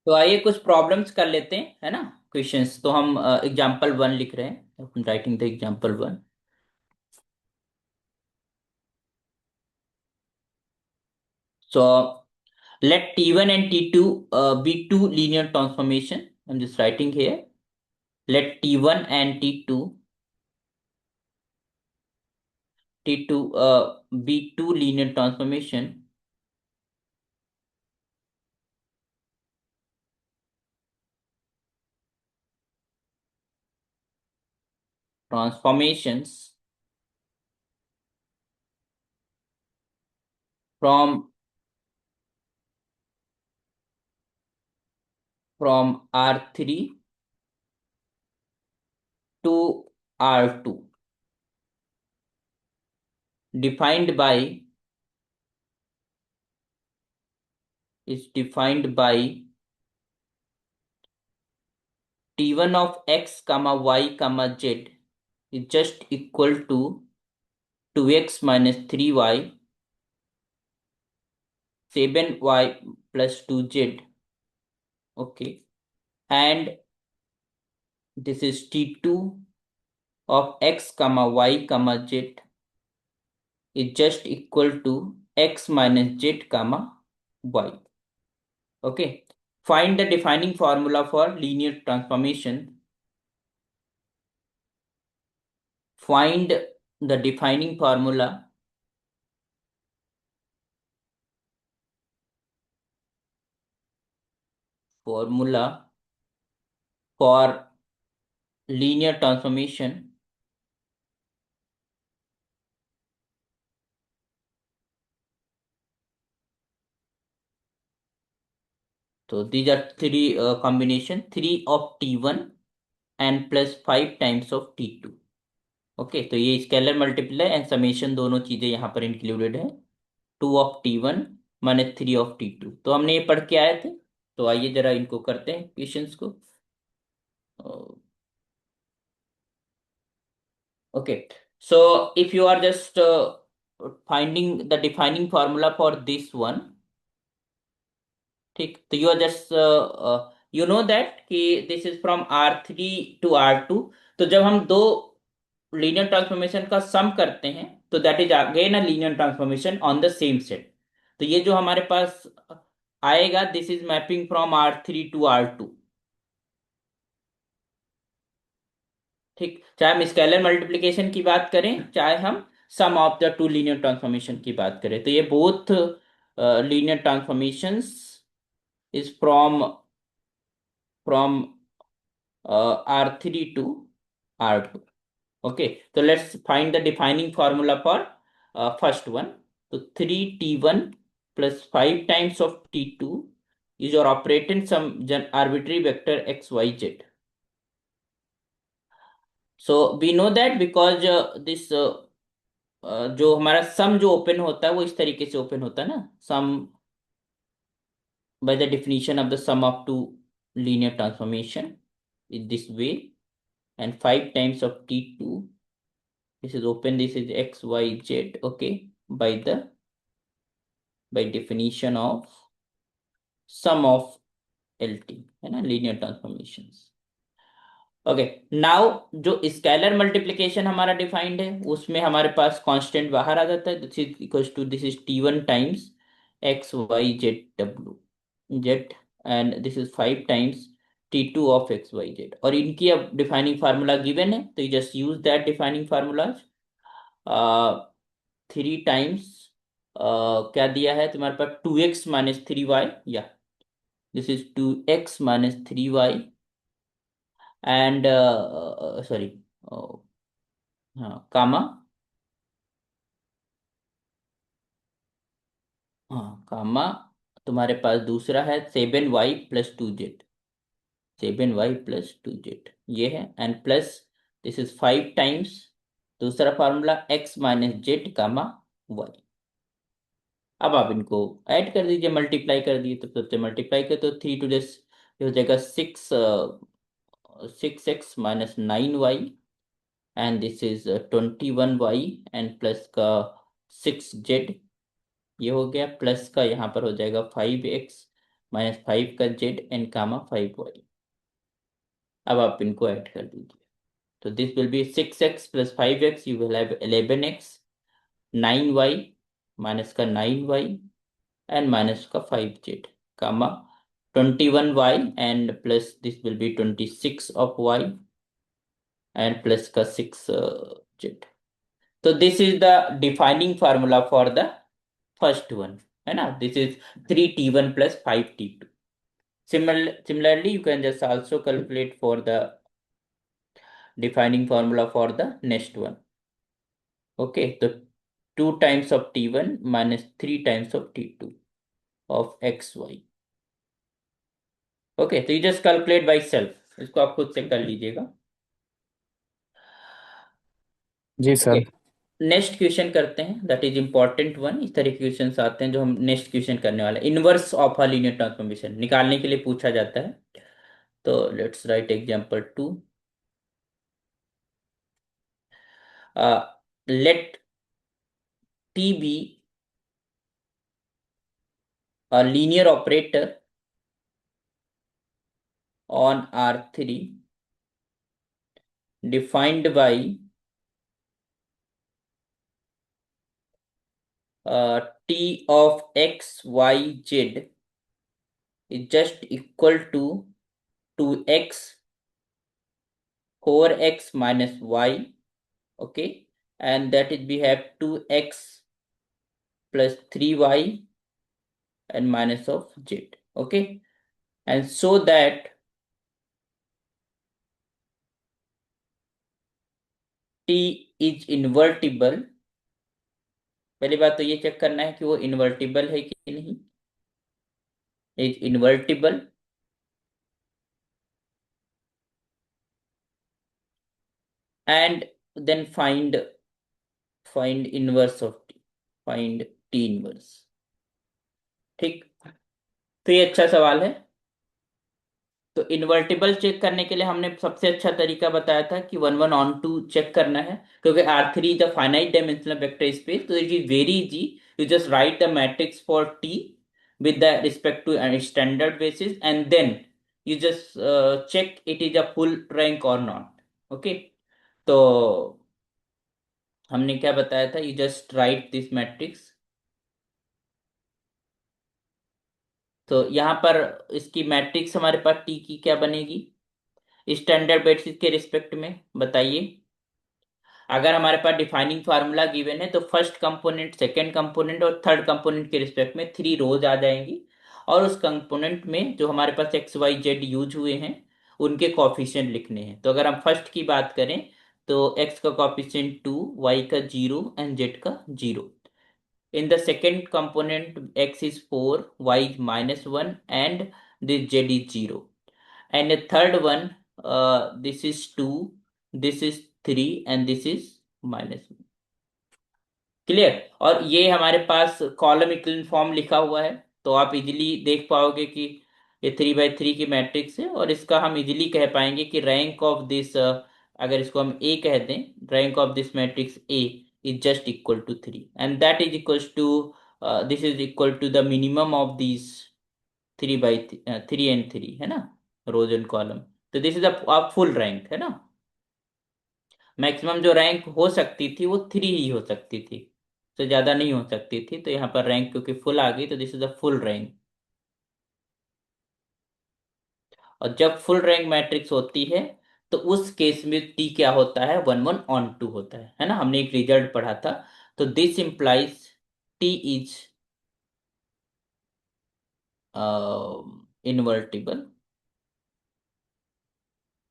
तो आइए कुछ प्रॉब्लम्स कर लेते हैं, है ना। क्वेश्चंस तो हम एग्जाम्पल वन लिख रहे हैं, writing the example one. So let T1 and T2 be two linear transformation. I'm just writing here. Let T1 and T2 be two linear transformations from R3 to R2 defined by is defined by T1 of x comma y comma z is just equal to 2x minus 3y 7y plus 2z. Okay, and this is T2 of x comma y comma z is just equal to x minus z comma y. Okay, find the defining formula for linear transformation. Find the defining formula for linear transformation. So these are three combination, 3 of T1 and plus 5 times of T2. Okay, तो ये scalar multiply and summation दोनों चीजें यहाँ पर included है। 2 of T1 minus 3 of T2, तो हमने ये पढ़ के आए थे। तो आइए जरा इनको करते हैं क्वेश्चंस को। Okay, so if you are just finding the defining formula for this one, ठीक, तो you are just you know that कि this is from R3 to R2। तो जब हम दो लीनियर ट्रांसफॉर्मेशन का सम करते हैं तो that is again a linear transformation on the same set. तो ये जो हमारे पास आएगा, this is mapping from R3 to R2। ठीक, चाहे हम स्केलर मल्टीप्लिकेशन की बात करें, चाहे हम sum of the two linear transformation की बात करें, तो ये both linear transformations is from R3 to R2। okay, so let's find the defining formula for first one. So 3T1 plus 5 times of T2 is your operating some arbitrary vector xyz. So we know that because this जो हमारा सम जो open होता है वो इस तरीके से open होता है ना, सम by the definition of the sum of two linear transformation in this way, and 5 times of T2, this is open, this is xyz, okay, by definition of sum of LT, है ना, linear transformations। Okay, now जो scalar multiplication हमारा defined है उसमें हमारे पास constant बाहर आ जाता है। This is equals to, this is T1 times XYZ and this is 5 times T2 of XYZ, और इनकी अब डिफाइनिंग फार्मूला गिवन है तो you just use that defining formula. 3 times क्या दिया है तुम्हारे पास, 2x minus 3y, या this is 2x minus 3y and sorry, हाँ कामा, हाँ कामा, तुम्हारे पास दूसरा है 7y plus 2z, 7y plus 2z ये है, and plus this is 5 times दूसरा फार्मूला x minus z, अब आप इनको ऐड कर दीजिए, मल्टीप्लाई कर दिए तो सबसे मल्टीप्लाई कर तो 3 to this हो जाएगा 6x minus 9y, and this is 21y, and plus का 6z, ये हो गया, प्लस का यहाँ पर हो जाएगा 5x -5 का जेड एंड कामा 5y। अब आप इनको ऐड कर दीजिए। तो this will B 6x plus 5x, you will have 11x, 9y minus का 9y and minus का 5z, comma 21y and plus this will be 26 of y and plus का 6z। तो this is the defining formula for the first one, है ना? This is 3t1 plus 5t2। Similarly, you can just also calculate for the defining formula for the next one। Okay, so 2 times of t1 minus 3 times of t2 of xy। Okay, तो you just calculate by self, इसको आप खुद से कर लीजिएगा। जी okay, sir. Next question करते हैं, दैट इज इंपॉर्टेंट वन। इस तरह के क्वेश्चन आते हैं जो हम नेक्स्ट क्वेश्चन करने वाले हैं। Inverse of a linear transformation निकालने के लिए पूछा जाता है। तो let's write example 2। Let T be a linear operator on R3 defined by t of x y z is just equal to 2x 4x minus y, okay, and that is we have 2x plus 3y and minus of z, okay, and so that t is invertible। पहली बात तो ये check करना है कि वो invertible है कि नहीं, is invertible. And then find inverse of T, find T inverse. ठीक, तो ये अच्छा सवाल है। तो इन्वर्टिबल चेक करने के लिए हमने सबसे अच्छा तरीका बताया था कि 1 1 on 2 चेक करना है, क्योंकि R3 is a finite dimensional vector space. तो it is very easy, you just write the matrix for T with the respect to a standard basis, and then you just check it is a full rank or not। okay, तो हमने क्या बताया था, you just write this matrix. तो यहाँ पर इसकी matrix हमारे पास टी की क्या बनेगी स्टैंडर्ड बेसिस के रिस्पेक्ट में, बताइए। अगर हमारे पास डिफाइनिंग फार्मूला गिवन है तो फर्स्ट कंपोनेंट, सेकंड कंपोनेंट और थर्ड कंपोनेंट के रिस्पेक्ट में 3 रोज आ जाएंगी, और उस कंपोनेंट में जो हमारे पास एक्स वाई जेड यूज हुए हैं उनके कॉफिशिएंट लिखने हैं। तो अगर हम फर्स्ट की बात करें तो एक्स का कॉफिशिएंट 2, वाई का 0 एंड जेड का 0। In the second component x is 4, y is -1 and this z is 0। And the third one, this is 2, this is 3 and this is -1। Clear? और ये हमारे पास कॉलम इक्विवेलेंट फॉर्म लिखा हुआ है, तो आप इजीली देख पाओगे कि ये 3 by 3 की मैट्रिक्स है, और इसका हम इजीली कह पाएंगे कि रैंक ऑफ दिस, अगर इसको हम ए कह दें, rank of this matrix A is just equal to 3, and that is equal to this is equal to the minimum of this 3 by 3 है ना, रोज एंड कॉलम। तो this is a full rank है ना। Maximum जो rank हो सकती थी वो 3 ही हो सकती थी, तो ज्यादा नहीं हो सकती थी। तो यहाँ पर रैंक क्योंकि फुल आ गई तो this is a full rank. और जब फुल रैंक मैट्रिक्स होती है तो उस केस में टी क्या होता है, 1 1 on 2 होता है ना। हमने एक रिजल्ट पढ़ा था। तो this implies T is invertible,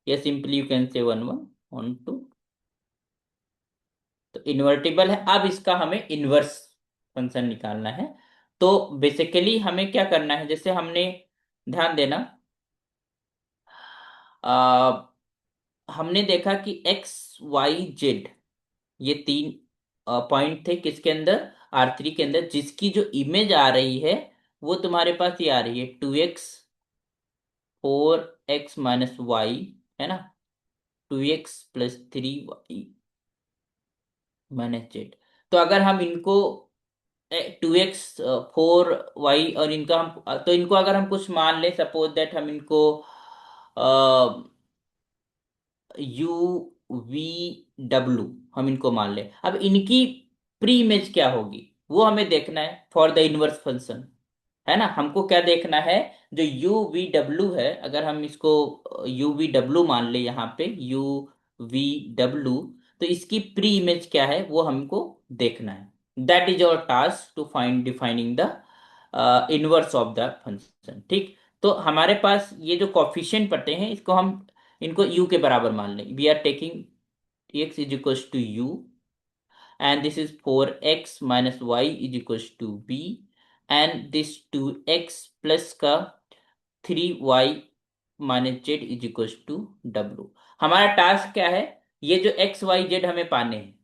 या simply you can say 1 1 on 2। तो इन्वर्टिबल है। अब इसका हमें इन्वर्स फंक्शन निकालना है। तो बेसिकली हमें क्या करना है, जैसे हमने, ध्यान देना, आ, हमने देखा कि एक्स वाई जेड ये 3 पॉइंट थे किसके अंदर, R3 के अंदर, जिसकी जो इमेज आ रही है वो तुम्हारे पास ये आ रही है 2x 4x - y, है ना, 2x + 3y - z। तो अगर हम इनको 2x 4y, और इनका हम तो इनको अगर हम कुछ मान ले, सपोज दैट हम इनको यू वी डब्लू हम इनको मान ले। अब इनकी प्री इमेज क्या होगी वो हमें देखना है फॉर द इनवर्स फंक्शन, है ना। हमको क्या देखना है, जो यू वी डब्ल्यू है, अगर हम इसको यू वी डब्ल्यू मान ले यहाँ पे, यू वी डब्ल्यू, तो इसकी प्री इमेज क्या है वो हमको देखना है। That is our task to find defining the inverse of the function, ठीक। तो हमारे पास ये जो कॉफिशिएंट पते हैं, इसको हम इनको u के बराबर मान लें। We are taking x is equals to u, and this is 4x minus y is equals to b, and this 2x plus का 3y minus z is equals to डब्ल्यू। हमारा टास्क क्या है, ये जो एक्स वाई जेड हमें पाने हैं।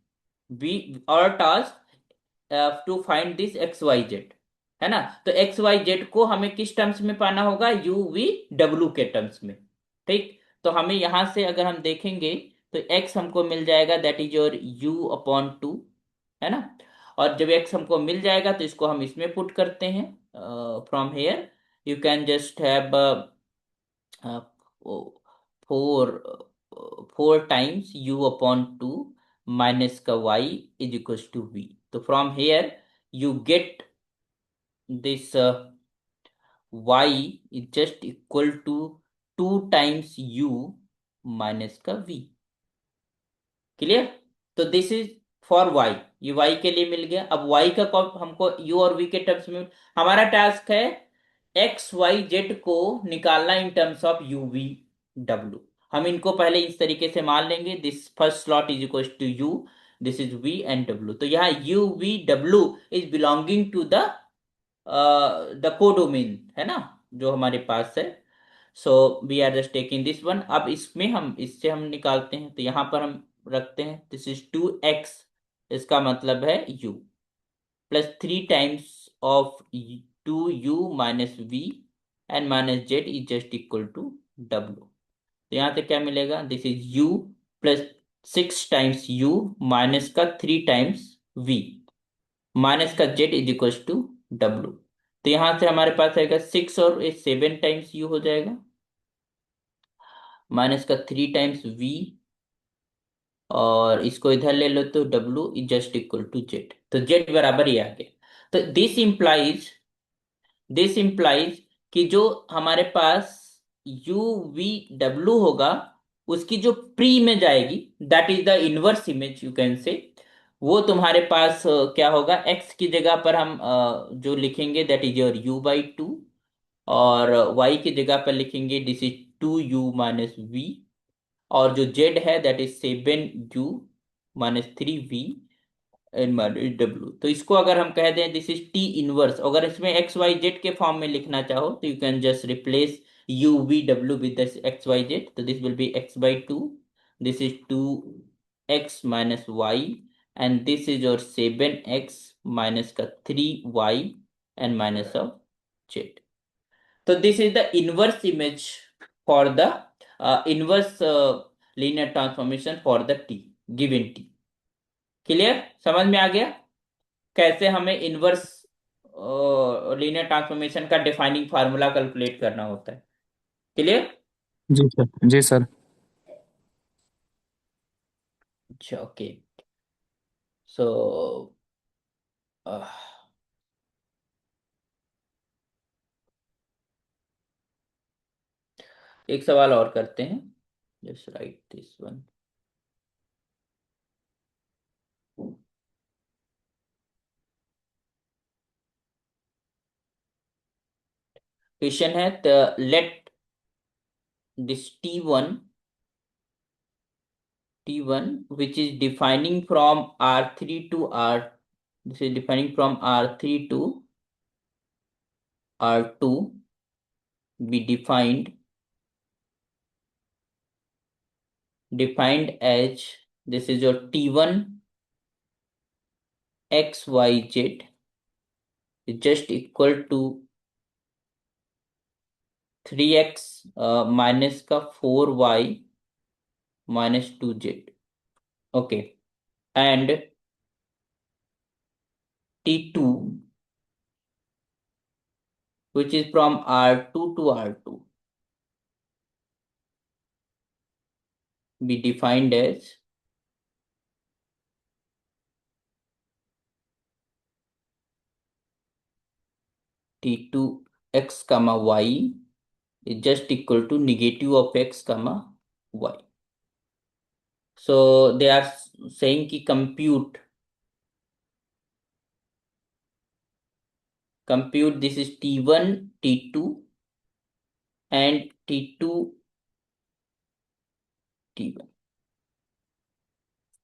वी और task to find this x Y z, है ना। तो एक्स वाई जेड को हमें किस टर्म्स में पाना होगा, यू वी डब्ल्यू के टर्म्स में, ठीक। तो हमें यहां से अगर हम देखेंगे तो x हमको मिल जाएगा, that is your u upon to, है ना। और जब x हमको मिल जाएगा तो इसको हम इसमें पुट करते हैं। From here you can just have 4 4 times u upon two minus का y is equal to v। तो from here you get this y is just equal to 2 times u minus का v। क्लियर। तो this is for y, ये y के लिए मिल गया। अब y का हमको u और v के टर्म्स में, हमारा टास्क है x y z को निकालना in terms of u v w। हम इनको पहले इस तरीके से मान लेंगे, this first slot is equal to u, this is v and w। तो यहाँ u v w is belonging to the codomain, है ना, जो हमारे पास है। So we are just taking this one. अब इसमें हम इससे हम निकालते हैं, तो यहां पर हम रखते हैं, दिस इज 2x, इसका मतलब है u, plus 3 times of 2u minus v, and minus z is just equal to w। तो यहां से क्या मिलेगा, this is u plus 6 times u minus का 3 टाइम्स v माइनस का z is equal to w। तो यहां से हमारे पास आएगा 6 और 7 टाइम्स u हो जाएगा, माइनस का 3 टाइम्स v, और इसको इधर ले लो तो w is just equal to z. तो जेड बराबर ही आ गया। तो दिस इंप्लाइज कि जो हमारे पास यू वी डब्ल्यू होगा, उसकी जो प्री इमेज आएगी, that is the inverse image you can say, वो तुम्हारे पास क्या होगा, एक्स की जगह पर हम जो लिखेंगे that is your you by two, और y की जगह पर लिखेंगे this is 2u minus we, और जो z है that is 7u minus 3v and minus w। तो इसको अगर हम कह दें दिस इज टी इनवर्स, अगर इसमें एक्स वाई जेड के फॉर्म में लिखना चाहो तो you can just replace u v w with this x Y Z. तो this will be x by two, this is 2x minus Y, and this is your 7x minus का 3y and minus of Z. So this is the inverse image for the inverse linear transformation for the t given t। Clear, समझ में आ गया कैसे हमें inverse linear transformation का defining formula calculate करना होता है। क्लियर। जी सर। जी सर। अच्छा ओके। सो एक सवाल और करते हैं, just write this one. Question है, let this T1 which is defining from R3 to R, this is defining from R3 to R2, be defined as, this is your T1 XYZ is just equal to 3x minus का 4y minus 2z, okay। And T2, which is from R2 to R2, be defined as T2 x comma y is just equal to negative of x comma y. So they are saying कि compute this is T1, T2 and T2, T1.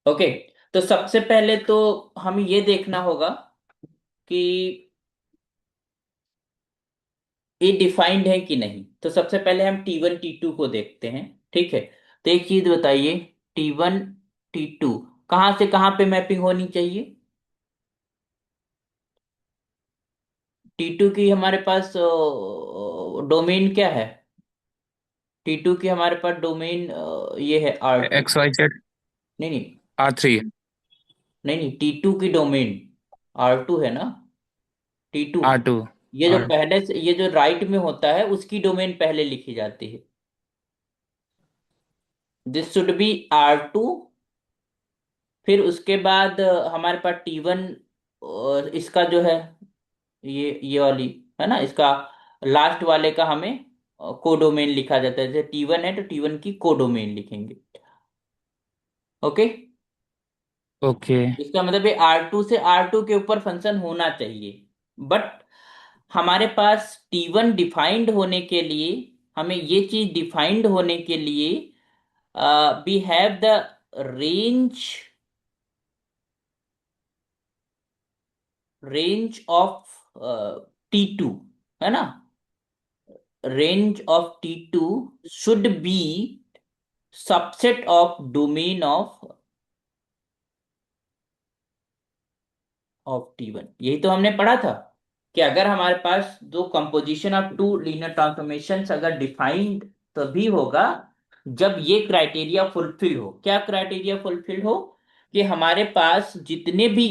Okay, तो सबसे पहले तो हमें ये देखना होगा कि ये डिफाइंड है कि नहीं। तो सबसे पहले हम T1 T2 को देखते हैं, ठीक है। तो एक चीज बताइए, T1 T2 कहाँ से कहाँ पे मैपिंग होनी चाहिए। T2 की हमारे पास डोमेन क्या है। T2 की हमारे पास डोमेन ये है R2। XYZ नहीं नहीं, R3 नहीं नहीं, T2 की डोमेन R2 है ना। T2, R2 ये जो R पहले से ये जो राइट में होता है उसकी डोमेन पहले लिखी जाती है। This should be R2। फिर उसके बाद हमारे पास T1, और इसका जो है ये वाली है ना, इसका लास्ट वाले का हमें कोडोमेन लिखा जाता है। जैसे T1 है तो T1 की कोडोमेन लिखेंगे। Okay, okay. इसका मतलब ये R2 से R2 के ऊपर फंक्शन होना चाहिए। बट हमारे पास T1 डिफाइंड होने के लिए, हमें ये चीज डिफाइंड होने के लिए we have the range range of T2, है ना। Range of T2 should be subset of domain of T1। यही तो हमने पढ़ा था कि अगर हमारे पास दो composition of two linear transformations अगर डिफाइंड तभी होगा जब ये क्राइटेरिया फुलफिल हो। क्या क्राइटेरिया फुलफिल हो, कि हमारे पास जितने भी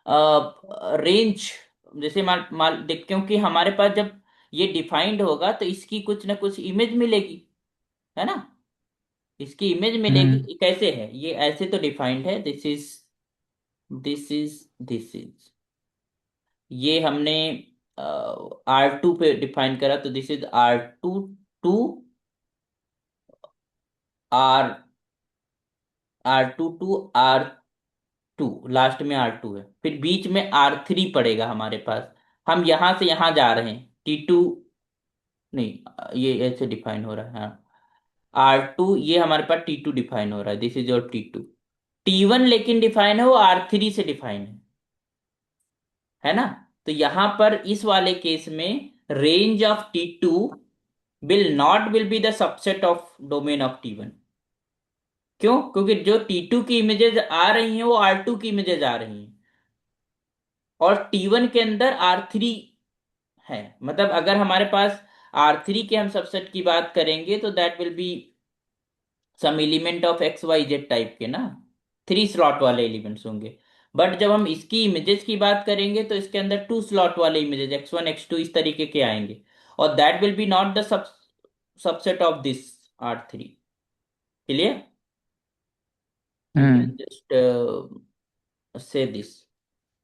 रेंज, जैसे मान मान देख, क्योंकि हमारे पास जब ये डिफाइंड होगा तो इसकी कुछ ना कुछ इमेज मिलेगी, है ना। इसकी इमेज हम्म मिलेगी, कैसे है ये, ऐसे तो डिफाइंड है, दिस इज ये हमने R2 पे डिफाइन करा, तो this is R2 are R2 last में R2 है, फिर बीच में R3 पड़ेगा हमारे पास। हम यहां से यहां जा रहे हैं T2, नहीं ये ऐसे डिफाइन हो रहा है, हाँ। R2 ये हमारे पास T2 डिफाइन हो रहा है, this is your T2। T1 लेकिन डिफाइन है वो R3 से डिफाइन है ना। तो यहां पर इस वाले केस में range of T2 will be the subset of domain of T1। क्यों, क्योंकि जो T2 की इमेजेस आ रही हैं वो R2 की इमेजेस आ रही हैं, और T1 के अंदर R3 है। मतलब अगर हमारे पास R3 के हम सबसेट की बात करेंगे तो that will be some element of XYZ type के ना, 3 स्लॉट वाले एलिमेंट्स होंगे। बट जब हम इसकी इमेजेस की बात करेंगे तो इसके अंदर 2 स्लॉट वाले इमेजेस X1 X2 इस तरीके के आएंगे, और that will B not the subset of this R3। Clear, you can hmm just say this.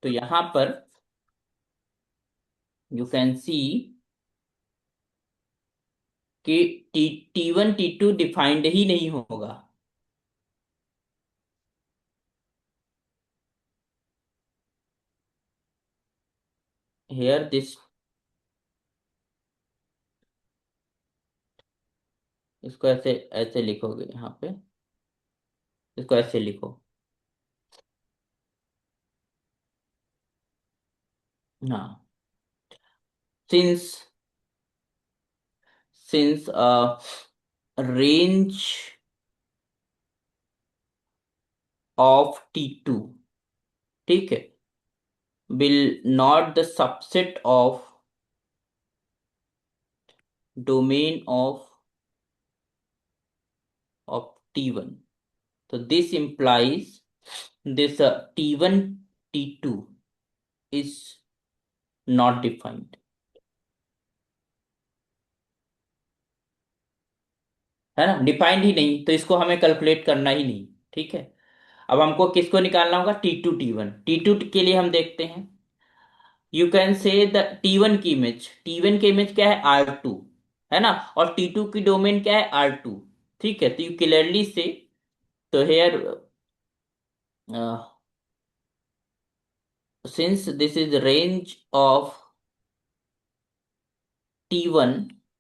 तो यहां पर यू कैन सी कि T1 T2 डिफाइंड ही नहीं होगा। हेयर दिस, इसको ऐसे ऐसे लिखोगे यहाँ पे, इसको ऐसे लिखो। हाँ, since since range of T2, ठीक है, will not the subset of domain of T1। तो this implies this T1 T2 is not defined, है ना, डिफाइंड ही नहीं, तो इसको हमें कैलकुलेट करना ही नहीं। ठीक है, अब हमको किसको निकालना होगा, T2 T1। T2 के लिए हम देखते हैं, you can say the T1 की इमेज, T1 की इमेज क्या है, R2, है ना, और T2 की डोमेन क्या है, R2। ठीक है, तो यू क्लियरली से, तो here since this is range of T1,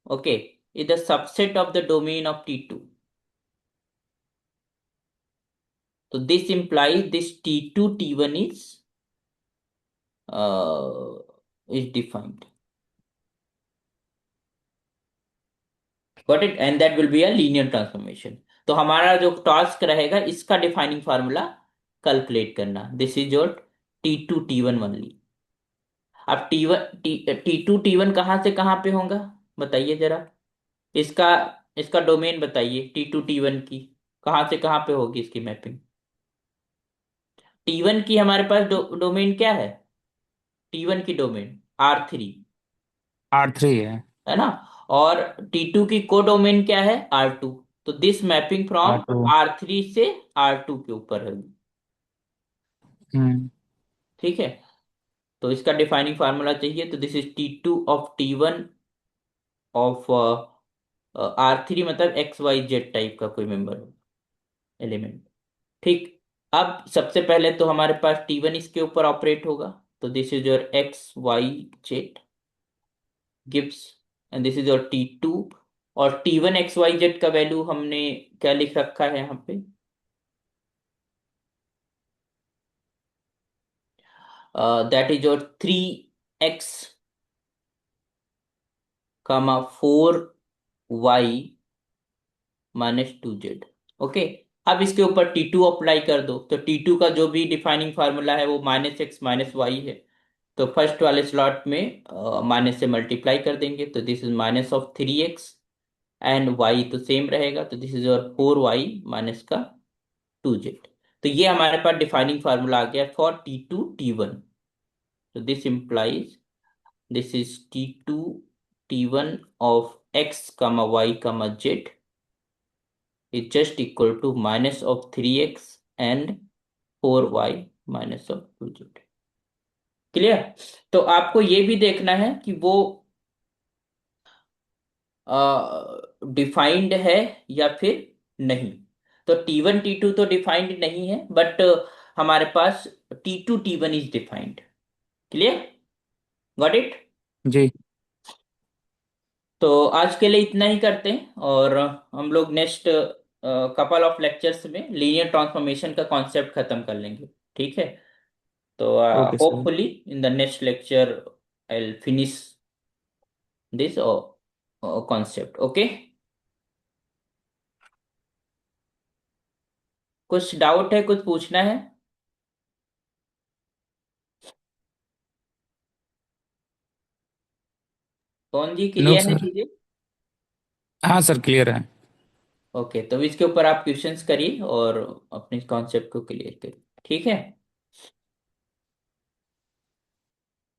okay, is the subset of the domain of T2. So this implies this T2 T1 uh, is defined. Got it? And that will be a linear transformation. तो हमारा जो task रहेगा इसका defining formula calculate करना, this is your T2 T1 only. अब T2 T1 कहाँ से कहाँ पे होगा, बताइए जरा, इसका इसका डोमेन बताइए, T2 T1 की कहाँ से कहाँ पे होगी इसकी मैपिंग। T1 की हमारे पास डोमेन क्या है, T1 की डोमेन R3, R3 है। है ना, और T2 की को डोमेन क्या है, R2। तो this mapping from R2। R3 से R2 के ऊपर है। हम्म। ठीक है, तो इसका डिफाइनिंग फार्मूला चाहिए, तो this is T2 of T1 of R3, मतलब XYZ टाइप का कोई मेंबर हो, एलिमेंट। ठीक, अब सबसे पहले तो हमारे पास T1 इसके ऊपर ऑपरेट होगा, तो this is your XYZ gives, and this is your T2, और T1 XYZ का वैल्यू हमने क्या लिख रखा है यहाँ पे, that is your 3x comma 4y minus 2z। Okay, अब इसके ऊपर T2 अप्लाई कर दो, तो T2 का जो भी डिफाइनिंग फार्मूला है वो -x - y है, तो फर्स्ट वाले स्लॉट में माइनस से मल्टीप्लाई कर देंगे, तो this is -3x, and y तो सेम रहेगा, तो this is your 4y minus का 2z। तो ये हमारे पास डिफाइनिंग फार्मूला आ गया फॉर T2 T1। तो this implies this is T2 T1 of x, y, z is just equal to minus of 3x and 4y minus of 2z। Clear? तो आपको ये भी देखना है कि वो डिफाइंड है या फिर नहीं। तो T1 T2 तो डिफाइंड नहीं है, बट हमारे पास T2 T1 is defined. Clear? Got it? जी। तो आज के लिए इतना ही करते हैं, और हम लोग नेक्स्ट कपल ऑफ लेक्चर्स में लीनियर ट्रांसफॉर्मेशन का कॉन्सेप्ट खत्म कर लेंगे। ठीक है, तो okay sir. hopefully in the next lecture I'll finish this concept, okay? कुछ डाउट है, कुछ पूछना है? कौन जी, नो क्लियर है सर। चीजें? हाँ सर, क्लियर है। ओके, तो इसके ऊपर आप क्वेश्चंस करिए और अपने कॉन्सेप्ट को क्लियर करिए। ठीक है।